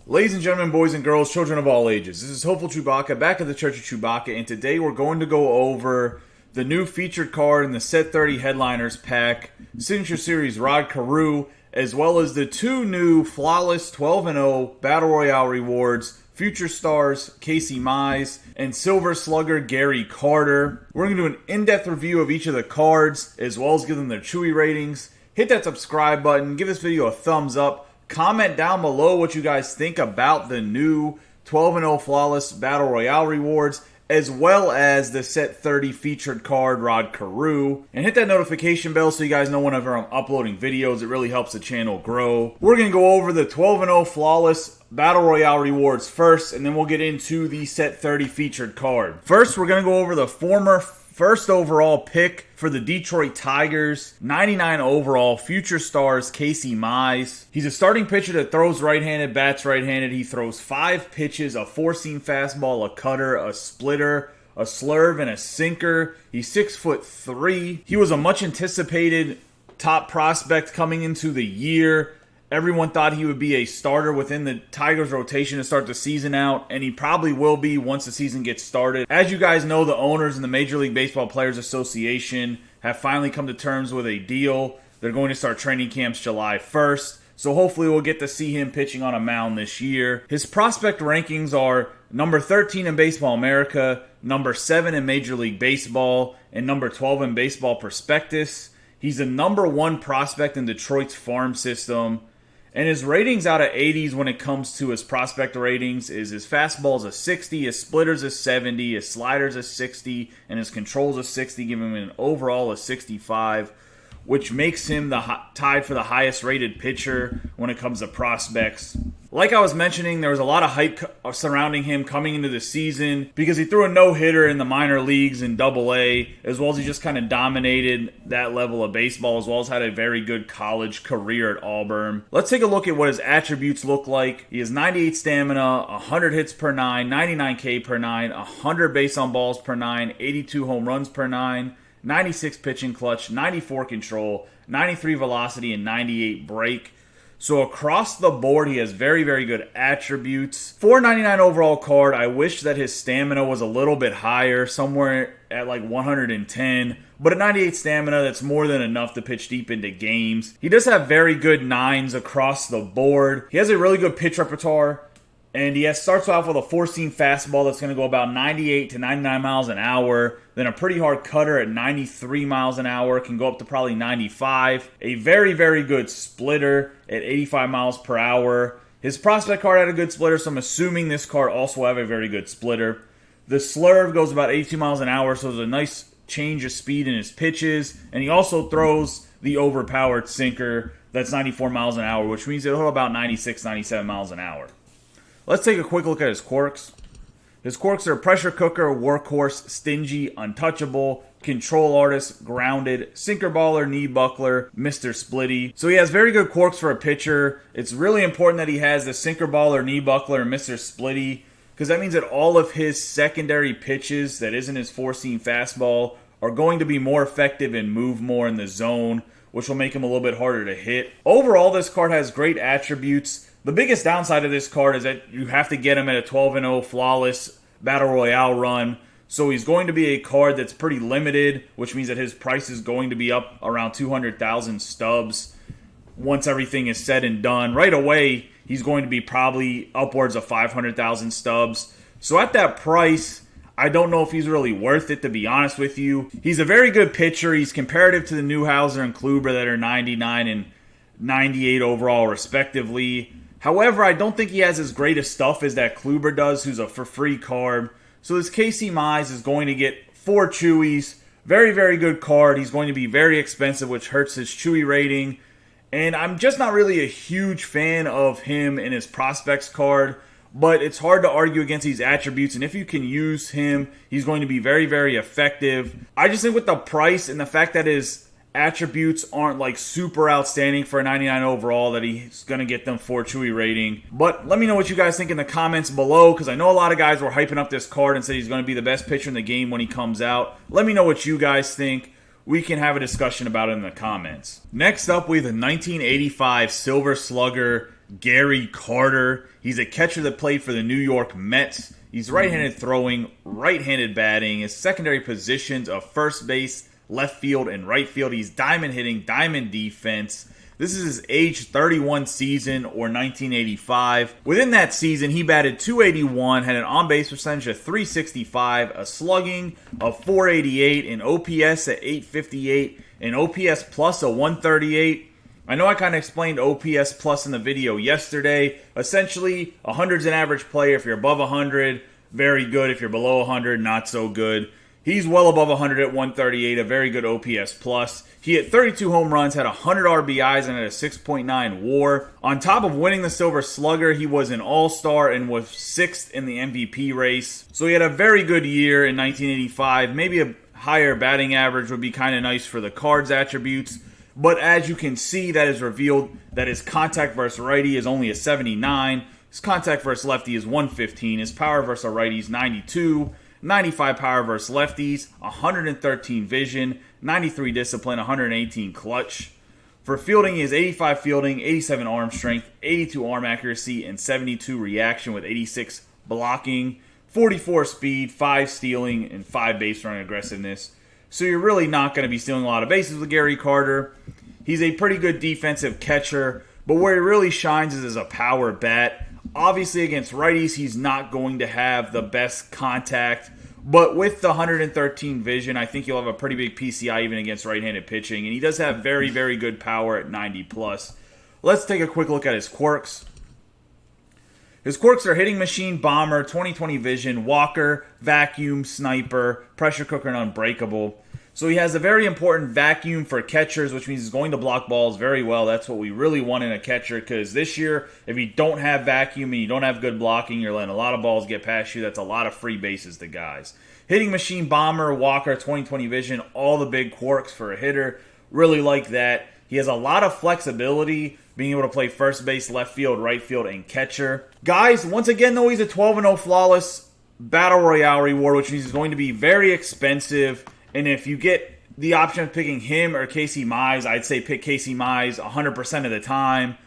Ladies and gentlemen, boys and girls, children of all ages, this is Hopeful Chewbacca back at the Church of Chewbacca, and today we're going to go over the new featured card in the Set 30 Headliners pack, Signature Series Rod Carew, as well as the two new Flawless 12-0 Battle Royale rewards, Future Stars Casey Mize, and Silver Slugger Gary Carter. We're going to do an in-depth review of each of the cards, as well as give them their Chewie ratings. Hit that subscribe button, give this video a thumbs up. Comment down below what you guys think about the new 12-0 Flawless Battle Royale rewards, as well as the Set 30 featured card, Rod Carew. And hit that notification bell so you guys know whenever I'm uploading videos. It really helps the channel grow. We're going to go over the 12-0 Flawless Battle Royale rewards first, and then we'll get into the Set 30 featured card. First, we're going to go over the former first overall pick for the Detroit Tigers, 99 overall, Future Stars Casey Mize. He's a starting pitcher that throws right-handed, bats right-handed. He throws 5 pitches, a 4-seam fastball, a cutter, a splitter, a slurve, and a sinker. He's 6'3". He was a much anticipated top prospect coming into the year. Everyone thought he would be a starter within the Tigers rotation to start the season out, and he probably will be once the season gets started. As you guys know, the owners in the Major League Baseball Players Association have finally come to terms with a deal. They're going to start training camps July 1st, so hopefully we'll get to see him pitching on a mound this year. His prospect rankings are number 13 in Baseball America, number 7 in Major League Baseball, and number 12 in Baseball Prospectus. He's the number 1 prospect in Detroit's farm system. And his ratings out of 80s when it comes to his prospect ratings is his fastball's a 60, his splitter's a 70, his slider's a 60, and his control's a 60, giving him an overall of 65, which makes him tied for the highest rated pitcher when it comes to prospects. Like I was mentioning, there was a lot of hype surrounding him coming into the season because he threw a no-hitter in the minor leagues in Double-A, as well as he just kind of dominated that level of baseball, as well as had a very good college career at Auburn. Let's take a look at what his attributes look like. He has 98 stamina, 100 hits per 9, 99 K per 9, 100 base on balls per 9, 82 home runs per 9, 96 pitching clutch, 94 control, 93 velocity, and 98 break. So across the board, he has very, very good attributes. 499 overall card. I wish that his stamina was a little bit higher, somewhere at like 110. But at 98 stamina, that's more than enough to pitch deep into games. He does have very good 9s across the board. He has a really good pitch repertoire. And he starts off with a 4-seam fastball that's going to go about 98 to 99 miles an hour. Then a pretty hard cutter at 93 miles an hour, can go up to probably 95. A very, very good splitter at 85 miles per hour. His prospect card had a good splitter, so I'm assuming this card also will have a very good splitter. The slurve goes about 82 miles an hour, so there's a nice change of speed in his pitches. And he also throws the overpowered sinker that's 94 miles an hour, which means it'll hit about 96, 97 miles an hour. Let's take a quick look at his quirks. His quirks are pressure cooker, workhorse, stingy, untouchable, control artist, grounded, sinker baller, knee buckler, Mr. Splitty. So he has very good quirks for a pitcher. It's really important that he has the sinker baller, knee buckler, and Mr. Splitty, because that means that all of his secondary pitches that isn't his 4-seam fastball are going to be more effective and move more in the zone, which will make him a little bit harder to hit. Overall, this card has great attributes. The biggest downside of this card is that you have to get him at a 12-0 Flawless Battle Royale run. So he's going to be a card that's pretty limited, which means that his price is going to be up around 200,000 stubs once everything is said and done. Right away, he's going to be probably upwards of 500,000 stubs. So at that price, I don't know if he's really worth it, to be honest with you. He's a very good pitcher. He's comparative to the Newhouser and Kluber that are 99 and 98 overall, respectively. However, I don't think he has as great a stuff as that Kluber does, who's a for-free card. So this Casey Mize is going to get 4 Chewies. Very, very good card. He's going to be very expensive, which hurts his Chewie rating. And I'm just not really a huge fan of him in his prospects card. But it's hard to argue against these attributes. And if you can use him, he's going to be very, very effective. I just think with the price and the fact that his attributes aren't like super outstanding for a 99 overall, that he's going to get them 4 Chewie rating. But let me know what you guys think in the comments below, because I know a lot of guys were hyping up this card and said he's going to be the best pitcher in the game when he comes out. Let me know what you guys think. We can have a discussion about it in the comments. Next up, we have the 1985 Silver Slugger Gary Carter. He's a catcher that played for the New York Mets. He's right-handed throwing, right-handed batting. His secondary positions of first base, left field, and right field. He's diamond hitting, diamond defense. This is his age 31 season, or 1985. Within that season, he batted .281, had an on-base percentage of .365, a slugging of .488, an OPS at .858, an OPS plus of .138. I know I kind of explained OPS plus in the video yesterday. Essentially, 100's an average player. If you're above 100, very good. If you're below 100, not so good. He's well above 100 at 138, a very good OPS plus. He hit 32 home runs, had 100 RBIs, and had a 6.9 WAR. On top of winning the Silver Slugger, he was an All-Star and was 6th in the MVP race. So he had a very good year in 1985. Maybe a higher batting average would be kind of nice for the Cards attributes. But as you can see, that is revealed that his contact versus righty is only a 79. His contact versus lefty is 115. His power versus a righty is 92. 95 power versus lefties, 113 vision, 93 discipline, 118 clutch. For fielding, he has 85 fielding, 87 arm strength, 82 arm accuracy, and 72 reaction with 86 blocking, 44 speed, 5 stealing, and 5 base running aggressiveness. So you're really not going to be stealing a lot of bases with Gary Carter. He's a pretty good defensive catcher, but where he really shines is as a power bat. Obviously, against righties, he's not going to have the best contact. But with the 113 vision, I think he'll have a pretty big PCI even against right-handed pitching. And he does have very, very good power at 90 plus. Let's take a quick look at his quirks. His quirks are hitting machine, bomber, 20/20 vision, walker, vacuum, sniper, pressure cooker, and unbreakable. So he has a very important vacuum for catchers, which means he's going to block balls very well. That's what we really want in a catcher, because this year, if you don't have vacuum and you don't have good blocking, you're letting a lot of balls get past you. That's a lot of free bases to guys. Hitting machine, bomber, walker, 20/20 vision, all the big quirks for a hitter. Really like that. He has a lot of flexibility, being able to play first base, left field, right field, and catcher. Guys, once again, though, he's a 12-0 flawless Battle Royale reward, which means he's going to be very expensive. And if you get the option of picking him or Casey Mize, I'd say pick Casey Mize 100% of the time.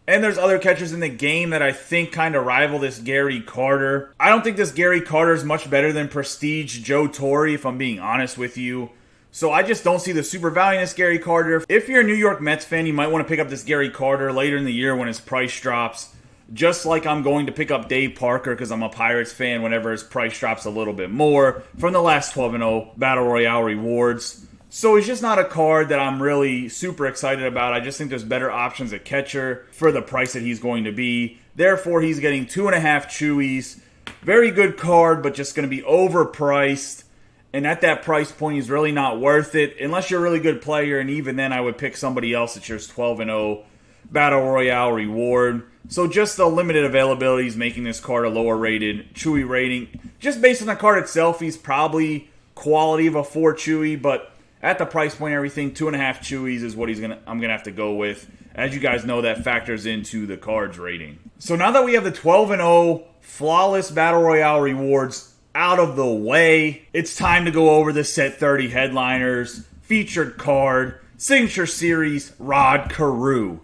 And there's other catchers in the game that I think kind of rival this Gary Carter. I don't think this Gary Carter is much better than Prestige Joe Torre, if I'm being honest with you. So I just don't see the super value in this Gary Carter. If you're a New York Mets fan, you might want to pick up this Gary Carter later in the year when his price drops. Just like I'm going to pick up Dave Parker because I'm a Pirates fan whenever his price drops a little bit more from the last 12-0 Battle Royale rewards. So he's just not a card that I'm really super excited about. I just think there's better options at catcher for the price that he's going to be. Therefore, he's getting 2.5 Chewies. Very good card, but just going to be overpriced. And at that price point, he's really not worth it. Unless you're a really good player, and even then I would pick somebody else at your 12-0 Battle Royale reward. So just the limited availability is making this card a lower rated Chewie rating. Just based on the card itself, he's probably quality of a 4 Chewie, but at the price point and everything, 2.5 Chewies is what I'm gonna have to go with. As you guys know, that factors into the card's rating. So now that we have the 12-0 flawless Battle Royale rewards out of the way, it's time to go over the Set 30 headliners, featured card, Signature Series Rod Carew.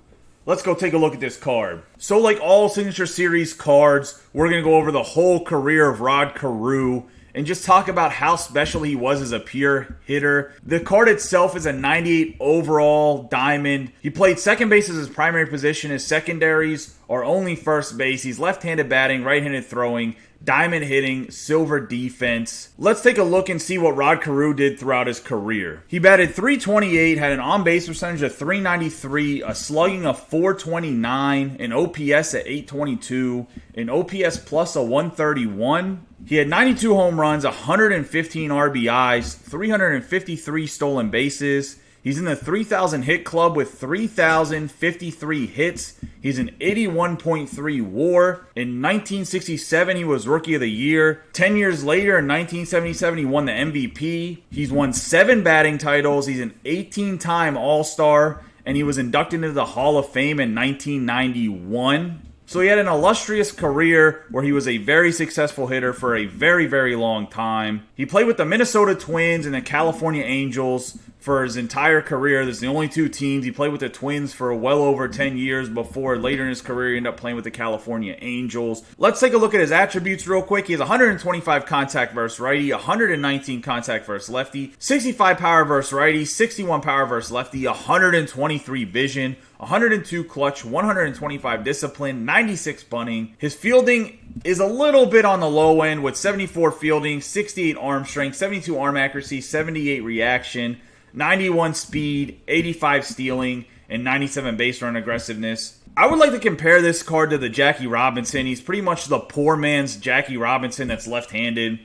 Let's go take a look at this card. So like all Signature Series cards, we're going to go over the whole career of Rod Carew and just talk about how special he was as a pure hitter. The card itself is a 98 overall diamond. He played second base as his primary position. His secondaries are only first base. He's left-handed batting, right-handed throwing, diamond hitting, silver defense. Let's take a look and see what Rod Carew did throughout his career. He batted .328, had an on-base percentage of .393, a slugging of .429, an OPS at .822, an OPS plus of .131. He had 92 home runs, 115 RBIs, 353 stolen bases. He's in the 3,000 hit club with 3,053 hits. He's an 81.3 WAR. In 1967, he was Rookie of the Year. 10 years later, in 1977, he won the MVP. He's won 7 batting titles. He's an 18-time All-Star, and he was inducted into the Hall of Fame in 1991. So he had an illustrious career where he was a very successful hitter for a very, very long time. He played with the Minnesota Twins and the California Angels for his entire career. There's the only two teams. He played with the Twins for well over 10 years before later in his career he ended up playing with the California Angels. Let's take a look at his attributes real quick. He has 125 contact versus righty, 119 contact versus lefty, 65 power versus righty, 61 power versus lefty, 123 vision, 102 clutch, 125 discipline, 96 bunting. His fielding is a little bit on the low end with 74 fielding, 68 arm strength, 72 arm accuracy, 78 reaction, 91 speed, 85 stealing, and 97 base run aggressiveness. I would like to compare this card to the Jackie Robinson. He's pretty much the poor man's Jackie Robinson that's left-handed.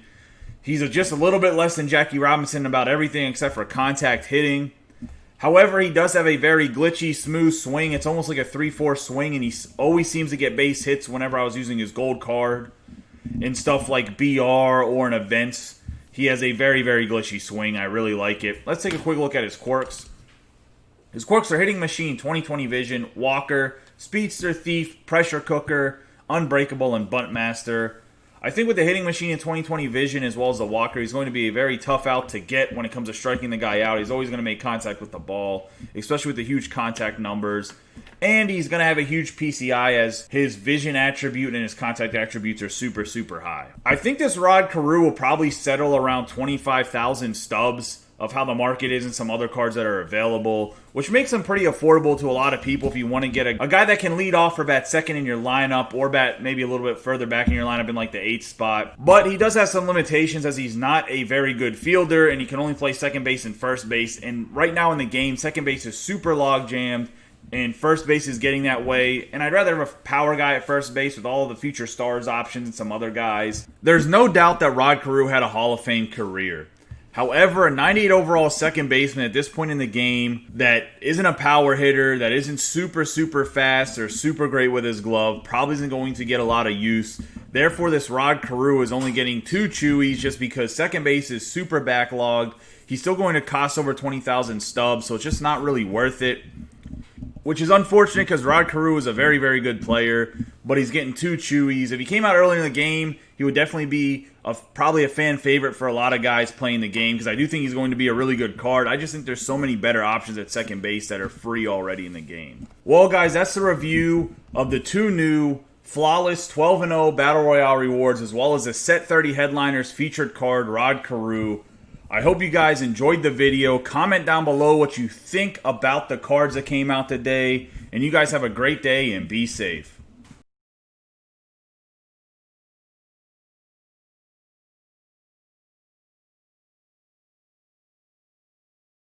He's just a little bit less than Jackie Robinson about everything except for contact hitting. However, he does have a very glitchy, smooth swing. It's almost like a 3-4 swing, and he always seems to get base hits whenever I was using his gold card in stuff like BR or in events. He has a very, very glitchy swing. I really like it. Let's take a quick look at his quirks. His quirks are Hitting Machine, 20/20 Vision, Walker, Speedster, Thief, Pressure Cooker, Unbreakable, and Bunt Master. I think with the Hitting Machine and 20/20 Vision as well as the Walker, he's going to be a very tough out to get when it comes to striking the guy out. He's always going to make contact with the ball, especially with the huge contact numbers. And he's going to have a huge PCI as his vision attribute and his contact attributes are super, super high. I think this Rod Carew will probably settle around 25,000 stubs of how the market is and some other cards that are available, which makes him pretty affordable to a lot of people if you want to get a guy that can lead off or bat second in your lineup or bat maybe a little bit further back in your lineup in like the 8th spot. But he does have some limitations as he's not a very good fielder and he can only play second base and first base. And right now in the game, second base is super log jammed and first base is getting that way. And I'd rather have a power guy at first base with all of the future stars options and some other guys. There's no doubt that Rod Carew had a Hall of Fame career. However, a 98 overall second baseman at this point in the game that isn't a power hitter, that isn't super, super fast or super great with his glove, probably isn't going to get a lot of use. Therefore, this Rod Carew is only getting 2 Chewies just because second base is super backlogged. He's still going to cost over 20,000 stubs, so it's just not really worth it. Which is unfortunate because Rod Carew is a very, very good player, but he's getting 2 Chewies. If he came out early in the game, he would definitely be probably a fan favorite for a lot of guys playing the game because I do think he's going to be a really good card. I just think there's so many better options at second base that are free already in the game. Well, guys, that's the review of the 2 new flawless 12-0 Battle Royale rewards as well as the Set 30 Headliners featured card, Rod Carew. I hope you guys enjoyed the video. Comment down below what you think about the cards that came out today. And you guys have a great day and be safe.